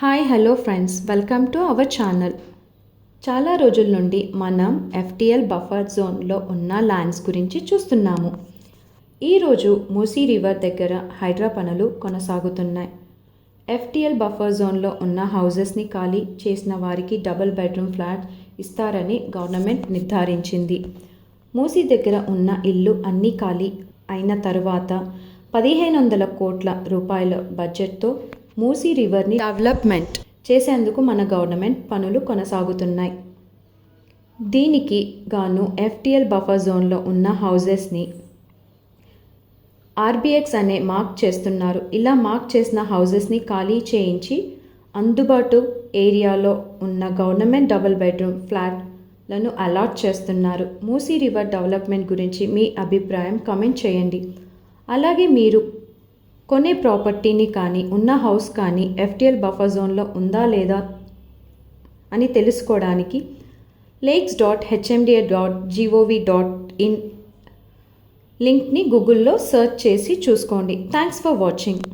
Hi hello friends, welcome to our channel. చాలా రోజుల నుండి మనం ఎఫ్టిఎల్ బఫర్ జోన్లో ఉన్న ల్యాండ్స్ గురించి చూస్తున్నాము. ఈరోజు మూసీ రివర్ దగ్గర హైడ్రా పనులు కొనసాగుతున్నాయి. ఎఫ్టిఎల్ బఫర్ జోన్లో ఉన్న హౌజెస్ని ఖాళీ చేసిన వారికి డబుల్ బెడ్రూమ్ ఫ్లాట్ ఇస్తారని గవర్నమెంట్ నిర్ధారించింది. మూసీ దగ్గర ఉన్న ఇల్లు అన్నీ ఖాళీ అయిన తరువాత 1500 కోట్ల రూపాయల బడ్జెట్తో మూసీ రివర్ని డెవలప్మెంట్ చేసేందుకు మన గవర్నమెంట్ పనులు కొనసాగుతున్నాయి. దీనికి గాను ఎఫ్టిఎల్ బఫర్ జోన్లో ఉన్న హౌజెస్ని ఆర్బిఎక్స్ అనే మార్క్ చేస్తున్నారు. ఇలా మార్క్ చేసిన హౌజెస్ని ఖాళీ చేయించి అందుబాటు ఏరియాలో ఉన్న గవర్నమెంట్ డబుల్ బెడ్రూమ్ ఫ్లాట్లను అలాట్ చేస్తున్నారు. మూసీ రివర్ డెవలప్మెంట్ గురించి మీ అభిప్రాయం కామెంట్ చేయండి. అలాగే మీరు కొనే ప్రాపర్టీని కానీ ఉన్న హౌస్ కానీ ఎఫ్టిఎల్ బఫర్ జోన్లో ఉందా లేదా అని తెలుసుకోవడానికి lakes.hmda.gov.in లింక్ని గూగుల్లో సెర్చ్ చేసి చూసుకోండి. Thanks for watching.